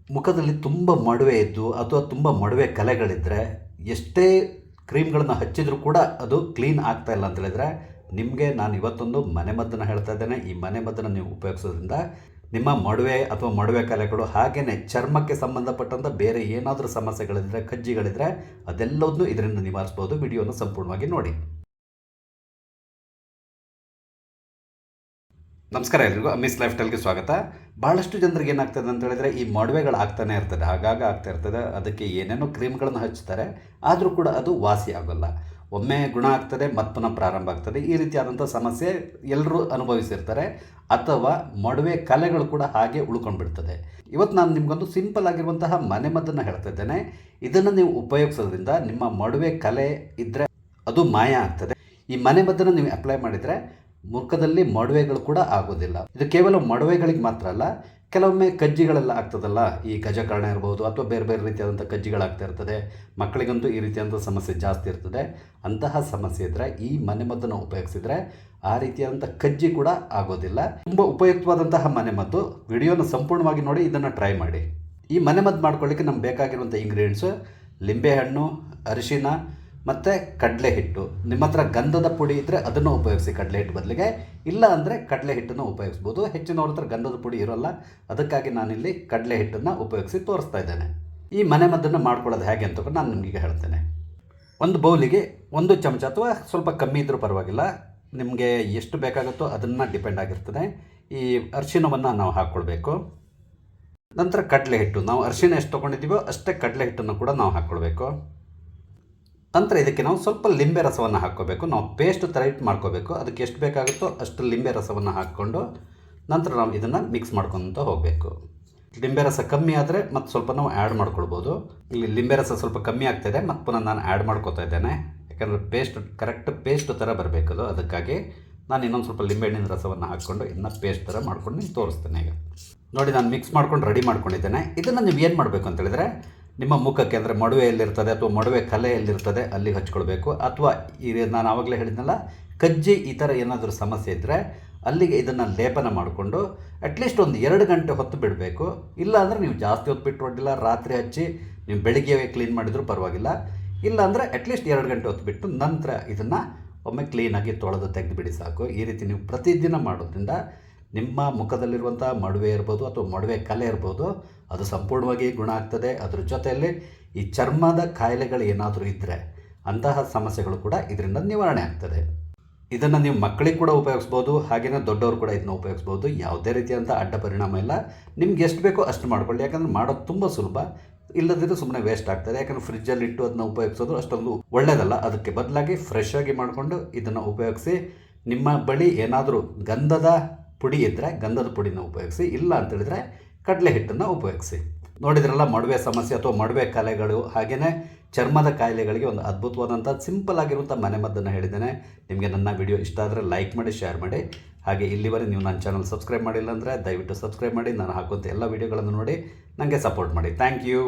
ಮುಖದಲ್ಲಿ ತುಂಬ ಮೊಡವೆ ಇದ್ದು ಅಥವಾ ತುಂಬ ಮೊಡವೆ ಕಲೆಗಳಿದ್ದರೆ ಎಷ್ಟೇ ಕ್ರೀಮ್ಗಳನ್ನು ಹಚ್ಚಿದರೂ ಕೂಡ ಅದು ಕ್ಲೀನ್ ಆಗ್ತಾ ಇಲ್ಲ ಅಂತ ಹೇಳಿದರೆ ನಿಮಗೆ ನಾನು ಇವತ್ತೊಂದು ಮನೆಮದ್ದನ್ನು ಹೇಳ್ತಾ ಇದ್ದೇನೆ. ಈ ಮನೆಮದ್ದನ್ನು ನೀವು ಉಪಯೋಗಿಸೋದ್ರಿಂದ ನಿಮ್ಮ ಮೊಡವೆ ಅಥವಾ ಮೊಡವೆ ಕಲೆಗಳು ಹಾಗೆಯೇ ಚರ್ಮಕ್ಕೆ ಸಂಬಂಧಪಟ್ಟಂಥ ಬೇರೆ ಏನಾದರೂ ಸಮಸ್ಯೆಗಳಿದ್ದರೆ ಕಜ್ಜಿಗಳಿದ್ದರೆ ಅದೆಲ್ಲವನ್ನೂ ಇದರಿಂದ ನಿವಾರಿಸ್ಬೋದು. ವಿಡಿಯೋನ ಸಂಪೂರ್ಣವಾಗಿ ನೋಡಿ. ನಮಸ್ಕಾರ ಎಲ್ರಿಗೂ, ಅಮ್ಮೀಸ್ ಲೈಫ್ ಸ್ಟೈಲ್ಗೆ ಸ್ವಾಗತ. ಭಾಳಷ್ಟು ಜನರಿಗೆ ಏನಾಗ್ತದೆ ಅಂತ ಹೇಳಿದರೆ ಈ ಮೊಡವೆಗಳು ಆಗ್ತಾನೆ ಇರ್ತದೆ, ಆಗಾಗ ಆಗ್ತಾ ಇರ್ತದೆ. ಅದಕ್ಕೆ ಏನೇನೋ ಕ್ರೀಮ್ಗಳನ್ನು ಹಚ್ತಾರೆ, ಆದರೂ ಕೂಡ ಅದು ವಾಸಿ ಆಗೋಲ್ಲ. ಒಮ್ಮೆ ಗುಣ ಆಗ್ತದೆ ಮತ್ತು ಪುನಃ ಪ್ರಾರಂಭ ಆಗ್ತದೆ. ಈ ರೀತಿಯಾದಂಥ ಸಮಸ್ಯೆ ಎಲ್ಲರೂ ಅನುಭವಿಸಿರ್ತಾರೆ. ಅಥವಾ ಮೊಡವೆ ಕಲೆಗಳು ಕೂಡ ಹಾಗೆ ಉಳ್ಕೊಂಡ್ಬಿಡ್ತದೆ. ಇವತ್ತು ನಾನು ನಿಮಗೊಂದು ಸಿಂಪಲ್ ಆಗಿರುವಂತಹ ಮನೆಮದ್ದನ್ನು ಹೇಳ್ತಾ ಇದ್ದೇನೆ. ಇದನ್ನು ನೀವು ಉಪಯೋಗಿಸೋದ್ರಿಂದ ನಿಮ್ಮ ಮೊಡವೆ ಕಲೆ ಇದ್ದರೆ ಅದು ಮಾಯ ಆಗ್ತದೆ. ಈ ಮನೆಮದ್ದನ್ನು ನೀವು ಅಪ್ಲೈ ಮಾಡಿದರೆ ಮುಖದಲ್ಲಿ ಮೊಡವೆಗಳು ಕೂಡ ಆಗೋದಿಲ್ಲ. ಇದು ಕೇವಲ ಮೊಡವೆಗಳಿಗೆ ಮಾತ್ರ ಅಲ್ಲ, ಕೆಲವೊಮ್ಮೆ ಕಜ್ಜಿಗಳೆಲ್ಲ ಆಗ್ತದಲ್ಲ, ಈ ಗಜಕರ್ಣ ಇರ್ಬೋದು ಅಥವಾ ಬೇರೆ ಬೇರೆ ರೀತಿಯಾದಂಥ ಕಜ್ಜಿಗಳಾಗ್ತಾ ಇರ್ತದೆ. ಮಕ್ಕಳಿಗಂತೂ ಈ ರೀತಿಯಾದಂಥ ಸಮಸ್ಯೆ ಜಾಸ್ತಿ ಇರ್ತದೆ. ಅಂತಹ ಸಮಸ್ಯೆ ಇದ್ದರೆ ಈ ಮನೆಮದ್ದನ್ನು ಉಪಯೋಗಿಸಿದರೆ ಆ ರೀತಿಯಾದಂಥ ಕಜ್ಜಿ ಕೂಡ ಆಗೋದಿಲ್ಲ. ತುಂಬ ಉಪಯುಕ್ತವಾದಂತಹ ಮನೆಮದ್ದು. ವಿಡಿಯೋನ ಸಂಪೂರ್ಣವಾಗಿ ನೋಡಿ, ಇದನ್ನು ಟ್ರೈ ಮಾಡಿ. ಈ ಮನೆಮದ್ದು ಮಾಡ್ಕೊಳ್ಳಿಕ್ಕೆ ನಮ್ಗೆ ಬೇಕಾಗಿರುವಂಥ ಇಂಗ್ರೀಡಿಯೆಂಟ್ಸು ಲಿಂಬೆಹಣ್ಣು, ಅರಿಶಿನ ಮತ್ತು ಕಡಲೆ ಹಿಟ್ಟು. ನಿಮ್ಮ ಹತ್ರ ಗಂಧದ ಪುಡಿ ಇದ್ದರೆ ಅದನ್ನು ಉಪಯೋಗಿಸಿ ಕಡಲೆ ಹಿಟ್ಟು ಬದಲಿಗೆ. ಇಲ್ಲ ಅಂದರೆ ಕಡಲೆ ಹಿಟ್ಟನ್ನು ಉಪಯೋಗಿಸ್ಬೋದು. ಹೆಚ್ಚಿನವ್ರ ಹತ್ರ ಗಂಧದ ಪುಡಿ ಇರೋಲ್ಲ, ಅದಕ್ಕಾಗಿ ನಾನಿಲ್ಲಿ ಕಡಲೆ ಹಿಟ್ಟನ್ನು ಉಪಯೋಗಿಸಿ ತೋರಿಸ್ತಾ ಇದ್ದೇನೆ. ಈ ಮನೆಮದ್ದನ್ನು ಮಾಡ್ಕೊಳ್ಳೋದು ಹೇಗೆ ಅಂತ ನಾನು ನಿಮಗೆ ಹೇಳ್ತೇನೆ. ಒಂದು ಬೌಲಿಗೆ 1 ಚಮಚ ಅಥವಾ ಸ್ವಲ್ಪ ಕಮ್ಮಿ ಇದ್ದರೂ ಪರವಾಗಿಲ್ಲ, ನಿಮಗೆ ಎಷ್ಟು ಬೇಕಾಗುತ್ತೋ ಅದನ್ನು ಡಿಪೆಂಡ್ ಆಗಿರ್ತದೆ. ಈ ಅರಿಶಿನವನ್ನು ನಾವು ಹಾಕ್ಕೊಳ್ಬೇಕು. ನಂತರ ಕಡಲೆ ಹಿಟ್ಟು, ನಾವು ಅರಿಶಿನ ಎಷ್ಟು ತೊಗೊಂಡಿದ್ದೀವೋ ಅಷ್ಟೇ ಕಡಲೆ ಹಿಟ್ಟನ್ನು ಕೂಡ ನಾವು ಹಾಕ್ಕೊಳ್ಬೇಕು. ನಂತರ ಇದಕ್ಕೆ ನಾವು ಸ್ವಲ್ಪ ಲಿಂಬೆ ರಸವನ್ನು ಹಾಕ್ಕೋಬೇಕು. ನಾವು ಪೇಸ್ಟ್ ಥರ ಇಟ್ಟು ಮಾಡ್ಕೋಬೇಕು. ಅದಕ್ಕೆ ಎಷ್ಟು ಬೇಕಾಗುತ್ತೋ ಅಷ್ಟು ಲಿಂಬೆ ರಸವನ್ನು ಹಾಕ್ಕೊಂಡು ನಂತರ ನಾವು ಇದನ್ನು ಮಿಕ್ಸ್ ಮಾಡ್ಕೊತ ಹೋಗಬೇಕು. ಲಿಂಬೆ ರಸ ಕಮ್ಮಿ ಆದರೆ ಮತ್ತು ಸ್ವಲ್ಪ ನಾವು ಆ್ಯಡ್ ಮಾಡ್ಕೊಳ್ಬೋದು. ಇಲ್ಲಿ ಲಿಂಬೆ ರಸ ಸ್ವಲ್ಪ ಕಮ್ಮಿ ಆಗ್ತಾಯಿದೆ, ಮತ್ತು ಪುನಃ ನಾನು ಆ್ಯಡ್ ಮಾಡ್ಕೋತಾ ಇದ್ದೇನೆ. ಯಾಕಂದರೆ ಕರೆಕ್ಟ್ ಪೇಸ್ಟ್ ಥರ ಬರಬೇಕದು. ಅದಕ್ಕಾಗಿ ನಾನು ಇನ್ನೊಂದು ಸ್ವಲ್ಪ ಲಿಂಬೆಹಣ್ಣಿನ ರಸವನ್ನು ಹಾಕ್ಕೊಂಡು ಇದನ್ನ ಪೇಸ್ಟ್ ಥರ ಮಾಡ್ಕೊಂಡು ನಿಮ್ಗೆ ತೋರಿಸ್ತೇನೆ. ಈಗ ನೋಡಿ, ನಾನು ಮಿಕ್ಸ್ ಮಾಡ್ಕೊಂಡು ರೆಡಿ ಮಾಡ್ಕೊಂಡಿದ್ದೇನೆ. ಇದನ್ನು ನೀವು ಏನು ಮಾಡಬೇಕು ಅಂತ ಹೇಳಿದರೆ ನಿಮ್ಮ ಮುಖಕ್ಕೆ, ಅಂದರೆ ಮೊಡವೆ ಎಲ್ಲಿರ್ತದೆ ಅಥವಾ ಮೊಡವೆ ಕಲೆ ಎಲ್ಲಿರ್ತದೆ ಅಲ್ಲಿಗೆ ಹಚ್ಕೊಳ್ಬೇಕು. ಅಥವಾ ನಾನು ಆವಾಗಲೇ ಹೇಳಿದ್ನಲ್ಲ, ಕಜ್ಜಿ ಈ ಥರ ಏನಾದರೂ ಸಮಸ್ಯೆ ಇದ್ದರೆ ಅಲ್ಲಿಗೆ ಇದನ್ನು ಲೇಪನ ಮಾಡಿಕೊಂಡು ಅಟ್ಲೀಸ್ಟ್ ಒಂದು 2 ಗಂಟೆ ಹೊತ್ತು ಬಿಡಬೇಕು. ಇಲ್ಲ ಅಂದರೆ ನೀವು ಜಾಸ್ತಿ ಹೊತ್ತು ಬಿಟ್ಟು ಹೊಡ್ಡಿಲ್ಲ, ರಾತ್ರಿ ಹಚ್ಚಿ ನೀವು ಬೆಳಿಗ್ಗೆ ಕ್ಲೀನ್ ಮಾಡಿದರೂ ಪರವಾಗಿಲ್ಲ. ಇಲ್ಲ ಅಂದರೆ ಅಟ್ಲೀಸ್ಟ್ 2 ಗಂಟೆ ಹೊತ್ತು ಬಿಟ್ಟು ನಂತರ ಇದನ್ನು ಒಮ್ಮೆ ಕ್ಲೀನಾಗಿ ತೊಳೆದು ತೆಗೆದುಬಿಡಿ ಸಾಕು. ಈ ರೀತಿ ನೀವು ಪ್ರತಿದಿನ ಮಾಡೋದ್ರಿಂದ ನಿಮ್ಮ ಮುಖದಲ್ಲಿರುವಂಥ ಮೊಡವೆ ಇರ್ಬೋದು ಅಥವಾ ಮೊಡವೆ ಕಲೆ ಇರ್ಬೋದು, ಅದು ಸಂಪೂರ್ಣವಾಗಿ ಗುಣ ಆಗ್ತದೆ. ಅದ್ರ ಜೊತೆಯಲ್ಲಿ ಈ ಚರ್ಮದ ಕಾಯಿಲೆಗಳು ಏನಾದರೂ ಇದ್ದರೆ ಅಂತಹ ಸಮಸ್ಯೆಗಳು ಕೂಡ ಇದರಿಂದ ನಿವಾರಣೆ ಆಗ್ತದೆ. ಇದನ್ನು ನೀವು ಮಕ್ಕಳಿಗೆ ಕೂಡ ಉಪಯೋಗಿಸ್ಬೋದು, ಹಾಗೆಯೇ ದೊಡ್ಡವರು ಕೂಡ ಇದನ್ನು ಉಪಯೋಗಿಸ್ಬೋದು. ಯಾವುದೇ ರೀತಿಯಾದಂಥ ಅಡ್ಡ ಪರಿಣಾಮ ಇಲ್ಲ. ನಿಮ್ಗೆ ಎಷ್ಟು ಬೇಕೋ ಅಷ್ಟು ಮಾಡ್ಕೊಳ್ಳಿ. ಯಾಕಂದರೆ ಮಾಡೋದು ತುಂಬ ಸುಲಭ. ಇಲ್ಲದಿದ್ದರೆ ಸುಮ್ಮನೆ ವೇಸ್ಟ್ ಆಗ್ತದೆ. ಯಾಕಂದರೆ ಫ್ರಿಜ್ಜಲ್ಲಿ ಇಟ್ಟು ಅದನ್ನ ಉಪಯೋಗಿಸೋದು ಅಷ್ಟೊಂದು ಒಳ್ಳೆಯದಲ್ಲ. ಅದಕ್ಕೆ ಬದಲಾಗಿ ಫ್ರೆಶ್ ಆಗಿ ಮಾಡಿಕೊಂಡು ಇದನ್ನು ಉಪಯೋಗಿಸಿ. ನಿಮ್ಮ ಬಳಿ ಏನಾದರೂ ಗಂಧದ ಪುಡಿ ಇದ್ದರೆ ಗಂಧದ ಪುಡಿನ ಉಪಯೋಗಿಸಿ. ಇಲ್ಲ ಅಂತೇಳಿದರೆ ಕಡಲೆ ಹಿಟ್ಟನ್ನು ಉಪಯೋಗಿಸಿ. ನೋಡಿದ್ರಲ್ಲ, ಮೊಡವೆ ಸಮಸ್ಯೆ ಅಥವಾ ಮೊಡವೆ ಕಲೆಗಳು ಹಾಗೆಯೇ ಚರ್ಮದ ಕಾಯಿಲೆಗಳಿಗೆ ಒಂದು ಅದ್ಭುತವಾದಂಥ ಸಿಂಪಲ್ ಆಗಿರುವಂಥ ಮನೆಮದ್ದನ್ನು ಹೇಳಿದ್ದೇನೆ. ನಿಮಗೆ ನನ್ನ ವಿಡಿಯೋ ಇಷ್ಟ ಆದರೆ ಲೈಕ್ ಮಾಡಿ, ಶೇರ್ ಮಾಡಿ. ಹಾಗೆ ಇಲ್ಲಿವರೆಗೆ ನೀವು ನನ್ನ ಚಾನಲ್ ಸಬ್ಸ್ಕ್ರೈಬ್ ಮಾಡಿಲ್ಲ ಅಂದರೆ ದಯವಿಟ್ಟು ಸಬ್ಸ್ಕ್ರೈಬ್ ಮಾಡಿ. ನಾನು ಹಾಕುವಂಥ ಎಲ್ಲ ವಿಡಿಯೋಗಳನ್ನು ನೋಡಿ ನನಗೆ ಸಪೋರ್ಟ್ ಮಾಡಿ. Thank you.